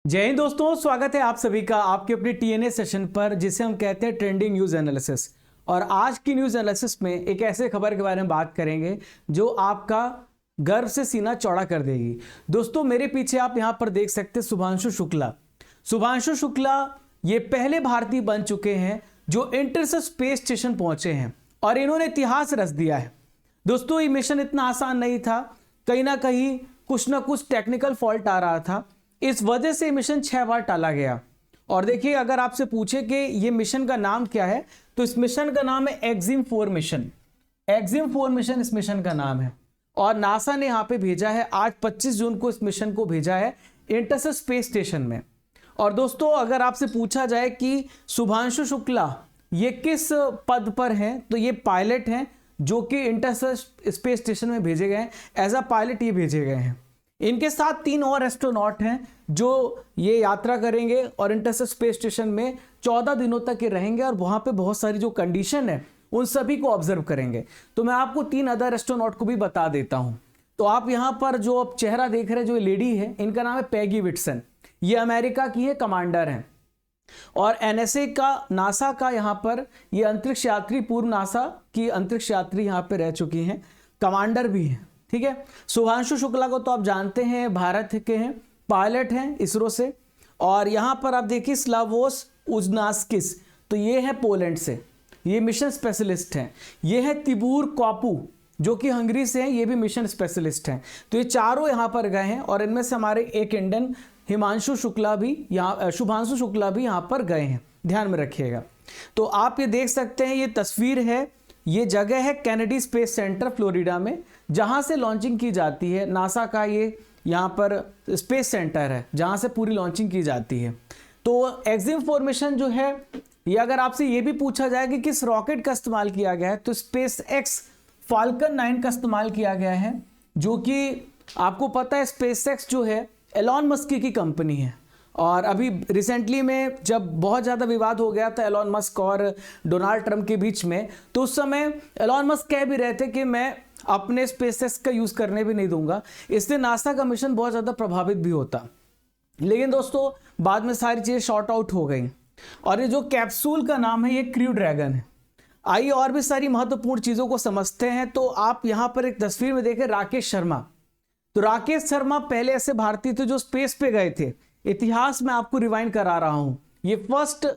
जय हिंद दोस्तों, स्वागत है आप सभी का आपके अपने टीएनए सेशन पर जिसे हम कहते हैं ट्रेंडिंग न्यूज एनालिसिस। और आज की न्यूज एनालिसिस में एक ऐसे खबर के बारे में बात करेंगे जो आपका गर्व से सीना चौड़ा कर देगी। दोस्तों मेरे पीछे आप यहां पर देख सकते हैं शुभांशु शुक्ला। शुभांशु शुक्ला ये पहले भारतीय बन चुके हैं जो इंटरसेप्टर स्पेस स्टेशन पहुंचे हैं और इन्होंने इतिहास रच दिया है। दोस्तों ये मिशन इतना आसान नहीं था, कहीं ना कहीं कुछ ना कुछ टेक्निकल फॉल्ट आ रहा था, इस वजह से मिशन 6 बार टाला गया। और देखिए अगर आपसे पूछे कि ये मिशन का नाम क्या है तो इस मिशन का नाम है एक्जिम 4 मिशन। एक्जिम 4 मिशन इस मिशन का नाम है और नासा ने यहाँ पे भेजा है। आज 25 जून को इस मिशन को भेजा है इंटरसेप्टर स्पेस स्टेशन में। और दोस्तों अगर आपसे पूछा जाए कि शुभांशु शुक्ला ये किस पद पर हैं तो ये पायलट हैं जो कि इंटरसेप्टर स्पेस स्टेशन में भेजे गए हैं। एज अ पायलट ये भेजे गए हैं। इनके साथ 3 और एस्ट्रोनॉट हैं जो ये यात्रा करेंगे और इंटरसेप्टर स्पेस स्टेशन में 14 दिनों तक ये रहेंगे और वहाँ पे बहुत सारी जो कंडीशन है उन सभी को ऑब्जर्व करेंगे। तो मैं आपको 3 अदर एस्ट्रोनॉट को भी बता देता हूँ। तो आप यहाँ पर जो आप चेहरा देख रहे हैं, जो लेडी है, इनका नाम है पैगी विटसन। ये अमेरिका की है, कमांडर हैं। और एनएसए का, नासा का यहाँ पर ये अंतरिक्ष यात्री, पूर्व नासा की अंतरिक्ष यात्री यहाँ पे रह चुकी हैं, कमांडर भी हैं। ठीक है। शुभांशु शुक्ला को तो आप जानते हैं, भारत के हैं, पायलट हैं इसरो से। और यहाँ पर आप देखिए स्लावोस उजनास्किस, तो ये है पोलैंड से, ये मिशन स्पेशलिस्ट हैं। ये है तिबूर कॉपू जो कि हंगरी से हैं, ये भी मिशन स्पेशलिस्ट हैं। तो ये चारों यहाँ पर गए हैं और इनमें से हमारे एक इंडियन हिमांशु शुक्ला भी यहाँ, शुभांशु शुक्ला भी यहाँ पर गए हैं, ध्यान में रखिएगा। तो आप ये देख सकते हैं, ये तस्वीर है, ये जगह है कैनेडी स्पेस सेंटर फ्लोरिडा में, जहाँ से लॉन्चिंग की जाती है। नासा का ये यहाँ पर स्पेस सेंटर है जहाँ से पूरी लॉन्चिंग की जाती है। तो एक्जिम 4 मिशन जो है, ये अगर आपसे ये भी पूछा जाए कि किस रॉकेट का इस्तेमाल किया गया है तो स्पेस एक्स फाल्कन 9 का इस्तेमाल किया गया है, जो कि आपको पता है स्पेस एक्स जो है एलॉन मस्क की कंपनी है। और अभी रिसेंटली में जब बहुत ज़्यादा विवाद हो गया था एलॉन मस्क और डोनाल्ड ट्रंप के बीच में, तो उस समय एलॉन मस्क कह भी रहे थे कि मैं अपने स्पेसएक्स का यूज़ करने भी नहीं दूंगा। इससे नासा का मिशन बहुत ज़्यादा प्रभावित भी होता। लेकिन दोस्तों बाद में सारी चीज़ें शॉर्ट आउट हो गई और ये जो कैप्सूल का नाम है ये क्रू ड्रैगन है। आइए और भी सारी महत्वपूर्ण चीज़ों को समझते हैं। तो आप यहाँ पर एक तस्वीर में देखें राकेश शर्मा। तो राकेश शर्मा पहले ऐसे भारतीय थे जो स्पेस पे गए थे। इतिहास में आपको रिवाइंड करा रहा हूं, ये फर्स्ट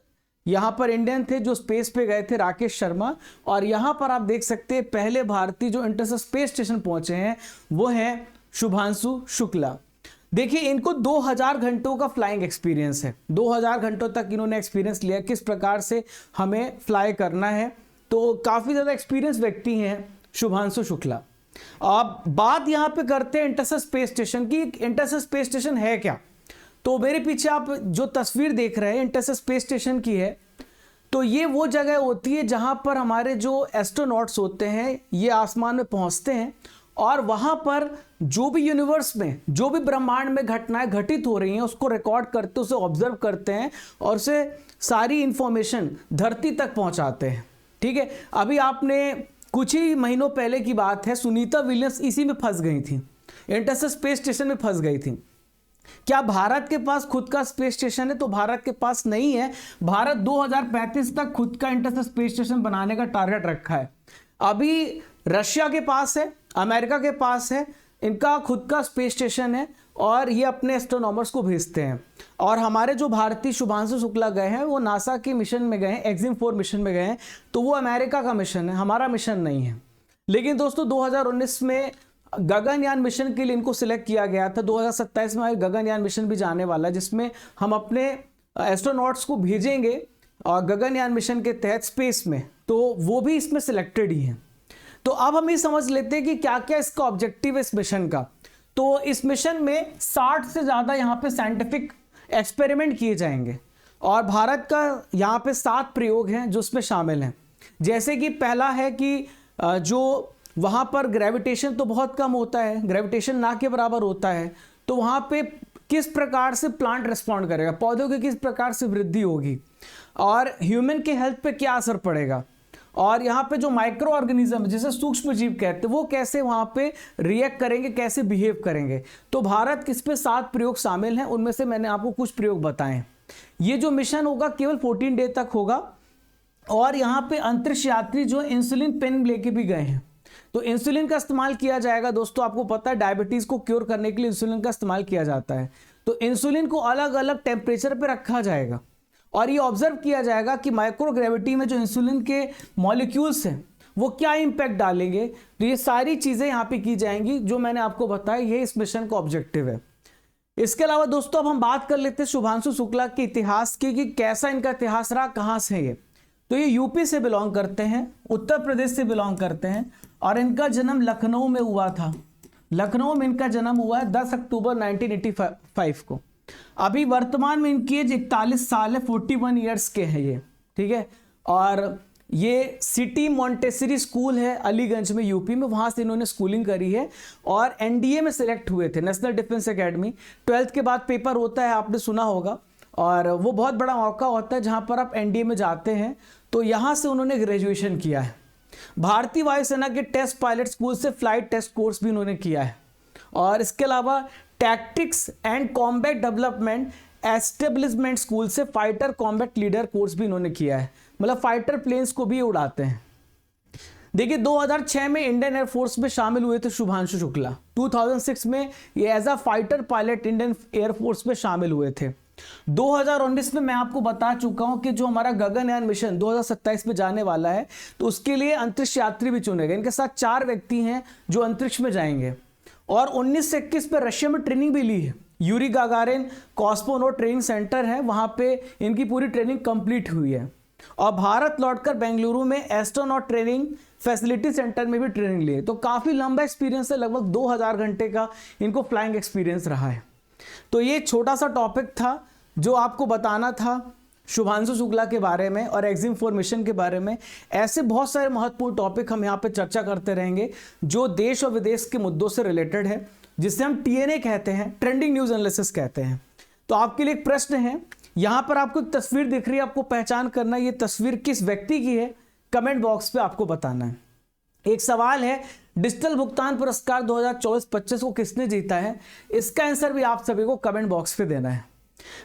यहां पर इंडियन थे जो स्पेस पे गए थे, राकेश शर्मा। और यहां पर आप देख सकते हैं पहले भारतीय जो इंटरसेप्टर स्पेस स्टेशन पहुंचे हैं वो हैं शुभांशु शुक्ला। देखिए इनको 2000 घंटों का फ्लाइंग एक्सपीरियंस है। 2000 घंटों तक इन्होंने एक्सपीरियंस लिया किस प्रकार से हमें फ्लाई करना है। तो काफी ज्यादा एक्सपीरियंस व्यक्ति हैं शुभांशु शुक्ला। अब बात यहां पे करते हैं इंटरसेप्टर स्पेस स्टेशन की। इंटरसेप्टर स्पेस स्टेशन है क्या? तो मेरे पीछे आप जो तस्वीर देख रहे हैं इंटरसेप्टर स्पेस स्टेशन की है। तो ये वो जगह होती है जहां पर हमारे जो एस्ट्रोनॉट्स होते हैं ये आसमान में पहुंचते हैं और वहां पर जो भी यूनिवर्स में, जो भी ब्रह्मांड में घटनाएं घटित हो रही हैं उसको रिकॉर्ड करते, उसे ऑब्जर्व करते हैं और उसे सारी इंफॉर्मेशन धरती तक पहुंचाते हैं। ठीक है। अभी आपने कुछ ही महीनों पहले की बात है, सुनीता विलियम्स इसी में फंस गई थी, इंटरसेप्टर स्पेस स्टेशन में फंस गई थी। क्या भारत के पास खुद का स्पेस स्टेशन है? तो भारत के पास नहीं है। भारत 2035 तक खुद का इंटरसेप्टर स्पेस स्टेशन बनाने का टारगेट रखा है। अभी रशिया के पास है, अमेरिका के पास है, इनका खुद का स्पेस स्टेशन है और ये अपने एस्ट्रोनॉमर्स को भेजते हैं। और हमारे जो भारतीय शुभांशु शुक्ला गए हैं वो नासा के मिशन में गए हैं, एक्जिम 4 मिशन में गए हैं। तो वो अमेरिका का मिशन है, हमारा मिशन नहीं है। लेकिन दोस्तों 2019 में गगनयान मिशन के लिए इनको सिलेक्ट किया गया था। 2027 में गगनयान मिशन भी जाने वाला है जिसमें हम अपने एस्ट्रोनॉट्स को भेजेंगे और गगनयान मिशन के तहत स्पेस में, तो वो भी इसमें सिलेक्टेड ही हैं। तो अब हम ये समझ लेते हैं कि क्या क्या इसका ऑब्जेक्टिव है इस मिशन का। तो इस मिशन में 60 से ज़्यादा यहाँ पे साइंटिफिक एक्सपेरिमेंट किए जाएंगे और भारत का यहाँ पे 7 प्रयोग हैं जो उसमें शामिल हैं। जैसे कि पहला है कि जो वहाँ पर ग्रेविटेशन तो बहुत कम होता है, ग्रेविटेशन ना के बराबर होता है। तो वहाँ पे किस प्रकार से प्लांट रिस्पॉन्ड करेगा, पौधों की किस प्रकार से वृद्धि होगी और ह्यूमन के हेल्थ पे क्या असर पड़ेगा। और यहाँ पे जो माइक्रो ऑर्गेनिज्म है जिसे सूक्ष्म जीव कहते हैं वो कैसे वहाँ पे रिएक्ट करेंगे, कैसे बिहेव करेंगे। तो भारत किस पे 7 प्रयोग शामिल हैं, उनमें से मैंने आपको कुछ प्रयोग बताए। ये जो मिशन होगा केवल 14 डे तक होगा और यहाँ पे अंतरिक्ष यात्री जो इंसुलिन पेन लेके भी गए हैं। तो इंसुलिन का इस्तेमाल किया जाएगा दोस्तों, आपको पता है डायबिटीज को क्योर करने के लिए इंसुलिन का इस्तेमाल किया जाता है। तो इंसुलिन को अलग अलग टेम्परेचर पे रखा जाएगा और ये ऑब्जर्व किया जाएगा कि माइक्रोग्रेविटी में जो इंसुलिन के मॉलिक्यूल्स हैं वो क्या इंपैक्ट डालेंगे। तो ये सारी चीजें यहाँ पे की जाएंगी जो मैंने आपको बताया, ये इस मिशन का ऑब्जेक्टिव है। इसके अलावा दोस्तों अब हम बात कर लेते हैं शुभांशु शुक्ला के इतिहास की, कि कैसा इनका इतिहास रहा, कहाँ से ये। तो ये यूपी से बिलोंग करते हैं, उत्तर प्रदेश से बिलोंग करते हैं और इनका जन्म लखनऊ में हुआ था। लखनऊ में इनका जन्म हुआ है 10 अक्टूबर 1985 को। अभी वर्तमान में इनकी एज 41 साल है, 41 ईयर्स के हैं ये, ठीक है। और ये सिटी मॉन्टेसरी स्कूल है अलीगंज में यूपी में, वहाँ से इन्होंने स्कूलिंग करी है और एनडीए में सिलेक्ट हुए थे, नेशनल डिफेंस एकेडमी। 12th के बाद पेपर होता है, आपने सुना होगा, और वो बहुत बड़ा मौका होता है जहाँ पर आप एनडीए में जाते हैं। तो यहाँ से उन्होंने ग्रेजुएशन किया है। भारतीय वायुसेना के टेस्ट पायलट स्कूल से फ्लाइट टेस्ट कोर्स भी उन्होंने किया है और इसके अलावा tactics and combat development establishment school से फाइटर कॉम्बैट लीडर कोर्स भी इन्होंने किया है, मतलब फाइटर प्लेन्स को भी उड़ाते हैं। देखिए 2006 में इंडियन एयरफोर्स में शामिल हुए थे शुभांशु शुक्ला। 2006 में ये as a fighter pilot Indian air force में शामिल हुए थे। 2019 में मैं आपको बता चुका हूं कि जो हमारा गगनयान मिशन 2027 में जाने वाला है तो उसके लिए अंतरिक्ष यात्री भी चुने गए। इनके साथ 4 व्यक्ति हैं जो अंतरिक्ष में जाएंगे और 19 से 21 पे रशिया में ट्रेनिंग भी ली है। Yuri Gagarin cosmonaut training centre है, वहां पे इनकी पूरी ट्रेनिंग कंप्लीट हुई है और भारत लौटकर बेंगलुरु में एस्ट्रोनॉट ट्रेनिंग फैसिलिटी सेंटर में भी ट्रेनिंग ली है। तो काफी लंबा एक्सपीरियंस है, लगभग 2000 घंटे का इनको फ्लाइंग एक्सपीरियंस रहा है। तो ये छोटा सा टॉपिक था जो आपको बताना था शुभांशु शुक्ला के बारे में और एग्जिम 4 मिशन के बारे में। ऐसे बहुत सारे महत्वपूर्ण टॉपिक हम यहाँ पे चर्चा करते रहेंगे जो देश और विदेश के मुद्दों से रिलेटेड है, जिसे हम TNA कहते हैं, ट्रेंडिंग न्यूज एनालिसिस कहते हैं। तो आपके लिए एक प्रश्न है, यहाँ पर आपको एक तस्वीर दिख रही है, आपको पहचान करना है ये तस्वीर किस व्यक्ति की है, कमेंट बॉक्स पे आपको बताना है। एक सवाल है, डिजिटल भुगतान पुरस्कार 2024-25 को किसने जीता है? इसका आंसर भी आप सभी को कमेंट बॉक्स पे देना है।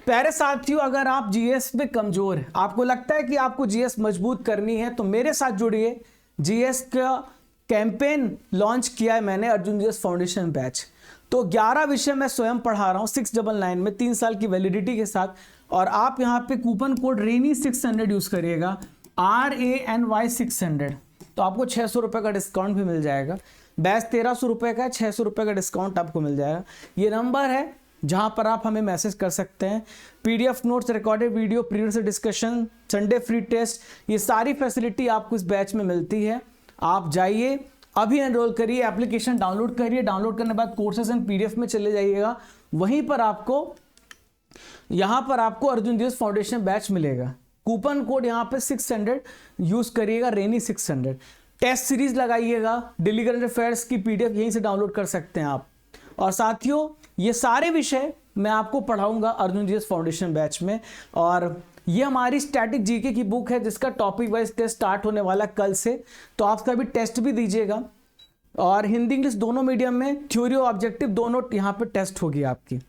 प्यारे साथियों, अगर आप जीएस में कमजोर हैं, आपको लगता है कि आपको जीएस मजबूत करनी है, तो मेरे साथ जुड़िए। जीएस का कैंपेन लॉन्च किया है मैंने, अर्जुन जीएस फाउंडेशन बैच। तो 11 विषय मैं स्वयं पढ़ा रहा हूँ 699 में 3 साल की वैलिडिटी के साथ। और आप यहाँ पे कूपन कोड रेनी 600 यूज करिएगा, RANY 600, तो आपको 600 रुपये का डिस्काउंट भी मिल जाएगा। बैच 1300 रुपये का है, 600 रुपये का डिस्काउंट आपको मिल जाएगा। ये नंबर है जहां पर आप हमें मैसेज कर सकते हैं। PDF notes, recorded video, previous discussion, Sunday free test, ये सारी फैसिलिटी आपको इस बैच में मिलती है। आप जाइए अभी एनरोल करिए, एप्लीकेशन डाउनलोड करिए। डाउनलोड करने के बाद कोर्सेज एंड PDF में चले जाइएगा, वहीं पर आपको यहाँ पर आपको अर्जुन जीएस फाउंडेशन बैच मिलेगा। कूपन कोड यहाँ पे 600 यूज करिएगा, रेनी 600। टेस्ट सीरीज लगाइएगा, डेली करंट अफेयर्स की PDF यहीं से डाउनलोड कर सकते हैं आप। और साथियों, ये सारे विषय मैं आपको पढ़ाऊंगा अर्जुन जीएस फाउंडेशन बैच में। और ये हमारी स्टैटिक जीके की बुक है जिसका टॉपिक वाइज टेस्ट स्टार्ट होने वाला कल से, तो आप सभी टेस्ट भी दीजिएगा। और हिंदी इंग्लिश दोनों मीडियम में, थ्योरी और ऑब्जेक्टिव दोनों यहाँ पे टेस्ट होगी आपकी।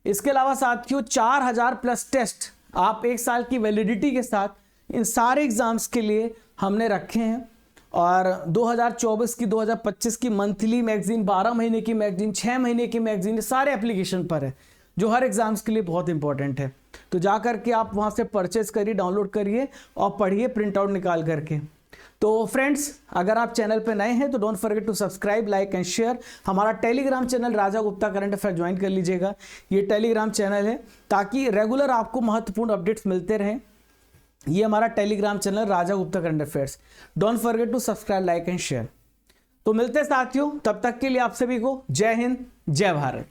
इसके अलावा साथियों 4000 प्लस टेस्ट आप 1 साल की वैलिडिटी के साथ इन सारे एग्जाम्स के लिए हमने रखे हैं। और 2024 की 2025 की मंथली मैगजीन, 12 महीने की मैगजीन, 6 महीने की मैगजीन, सारे एप्लीकेशन पर है जो हर एग्जाम्स के लिए बहुत इंपॉर्टेंट है। तो जा करके आप वहाँ से परचेज करिए, डाउनलोड करिए और पढ़िए प्रिंट आउट निकाल करके। तो फ्रेंड्स, अगर आप चैनल पे नए हैं तो don't forget to subscribe, like and share. हमारा Telegram channel Raja Gupta current affair join कर लीजिएगा। ये टेलीग्राम चैनल है ताकि रेगुलर आपको महत्वपूर्ण अपडेट्स मिलते रहें। ये हमारा Telegram channel Raja Gupta current affairs. Don't forget to subscribe, like and share. तो मिलते हैं साथियों, तब तक के लिए आप सभी को जय हिंद, जय भारत।